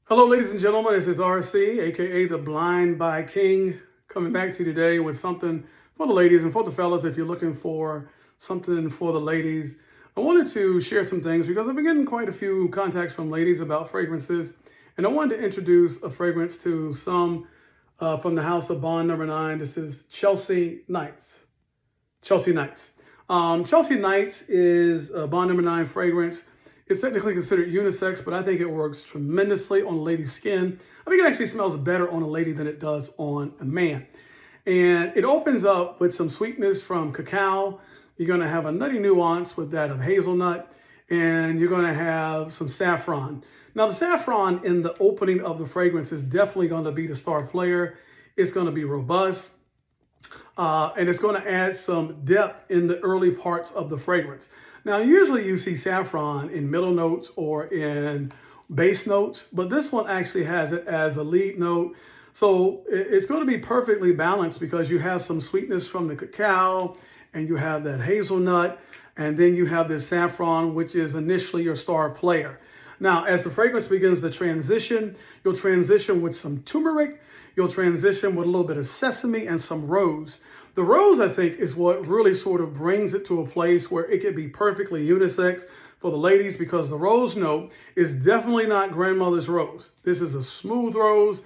Hello, ladies and gentlemen. This is RC, aka the Blind by King, coming back to you today with something for the ladies and for the fellas. If you're looking for something for the ladies, I wanted to share some things because I've been getting quite a few contacts from ladies about fragrances, and I wanted to introduce a fragrance to some from the house of Bond No.9. This is Chelsea Nights. Chelsea Nights. Chelsea Nights is a Bond No.9 fragrance. It's technically considered unisex, but I think it works tremendously on a lady's skin. I think it actually smells better on a lady than it does on a man. And it opens up with some sweetness from cacao. You're going to have a nutty nuance with that of hazelnut, and you're going to have some saffron. Now, the saffron in the opening of the fragrance is definitely going to be the star player. It's going to be robust. And it's going to add some depth in the early parts of the fragrance. Now, usually you see saffron in middle notes or in base notes, but this one actually has it as a lead note. So it's going to be perfectly balanced because you have some sweetness from the cacao and you have that hazelnut, and then you have this saffron, which is initially your star player. Now, as the fragrance begins to transition, you'll transition with some turmeric. You'll transition with a little bit of sesame and some rose. The rose, I think, is what really sort of brings it to a place where it could be perfectly unisex for the ladies, because the rose note is definitely not grandmother's rose. This is a smooth rose.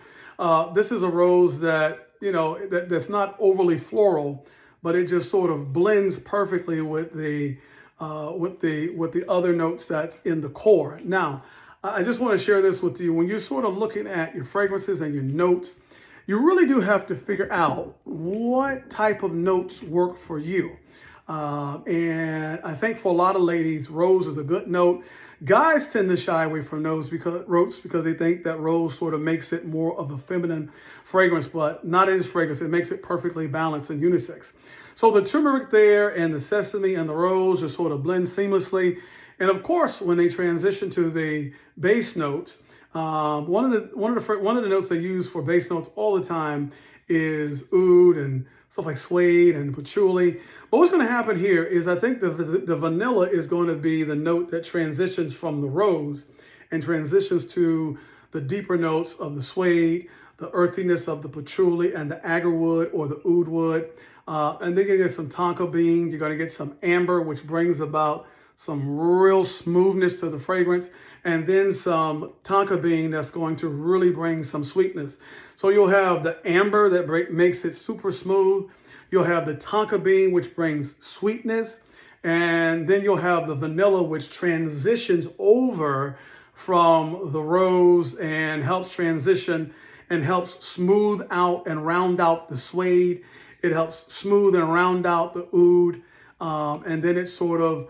This is a rose that, that's not overly floral, but it just sort of blends perfectly with the other notes that's in the core. Now, I just want to share this with you. When you're sort of looking at your fragrances and your notes, you really do have to figure out what type of notes work for you. And I think for a lot of ladies, rose is a good note. Guys tend to shy away from notes because they think that rose sort of makes it more of a feminine fragrance, but not in this fragrance. It makes it perfectly balanced and unisex. So the turmeric there and the sesame and the rose just sort of blend seamlessly. And of course, when they transition to the base notes, one of the notes they use for base notes all the time is oud and stuff like suede and patchouli. But what's going to happen here is I think the vanilla is going to be the note that transitions from the rose and transitions to the deeper notes of the suede, the earthiness of the patchouli and the agarwood or the oud wood. And then you get some tonka bean. You're going to get some amber, which brings about some real smoothness to the fragrance, and then some tonka bean that's going to really bring some sweetness. So you'll have the amber that makes it super smooth. You'll have the tonka bean, which brings sweetness. And then you'll have the vanilla, which transitions over from the rose and helps transition and helps smooth out and round out the suede. It helps smooth and round out the oud. And then it sort of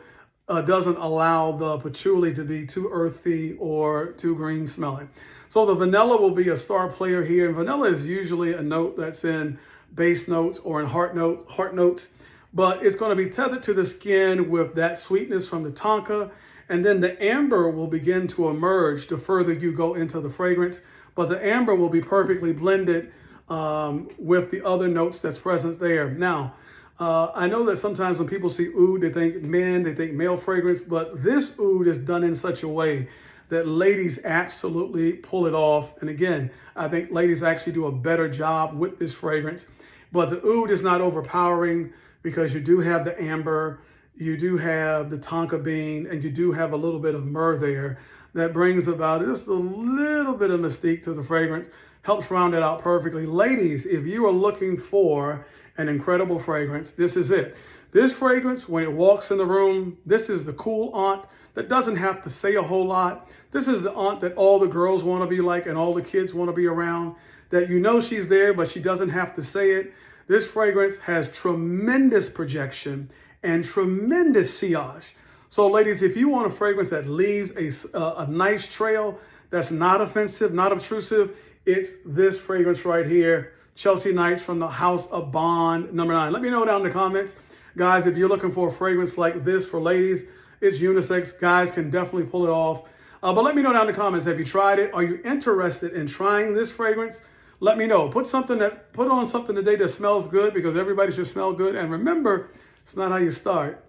doesn't allow the patchouli to be too earthy or too green smelling. So the vanilla will be a star player here. And vanilla is usually a note that's in base notes or in heart notes. But it's going to be tethered to the skin with that sweetness from the tonka. And then the amber will begin to emerge the further you go into the fragrance. But the amber will be perfectly blended with the other notes that's present there. Now, I know that sometimes when people see oud, they think male fragrance, but this oud is done in such a way that ladies absolutely pull it off. And again, I think ladies actually do a better job with this fragrance. But the oud is not overpowering because you do have the amber, you do have the tonka bean, and you do have a little bit of myrrh there that brings about just a little bit of mystique to the fragrance, helps round it out perfectly. Ladies, if you are looking for an incredible fragrance, this is it. This fragrance, when it walks in the room, this is the cool aunt that doesn't have to say a whole lot. This is the aunt that all the girls want to be like and all the kids want to be around, that you know she's there, but she doesn't have to say it. This fragrance has tremendous projection and tremendous sillage. So ladies, if you want a fragrance that leaves a nice trail, that's not offensive, not obtrusive, it's this fragrance right here. Chelsea Nights from the house of Bond No.9. Let me know down in the comments. Guys, if you're looking for a fragrance like this for ladies, it's unisex. Guys can definitely pull it off. But let me know down in the comments, have you tried it? Are you interested in trying this fragrance? Let me know. Put on something today that smells good, because everybody should smell good. And remember, it's not how you start,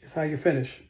it's how you finish.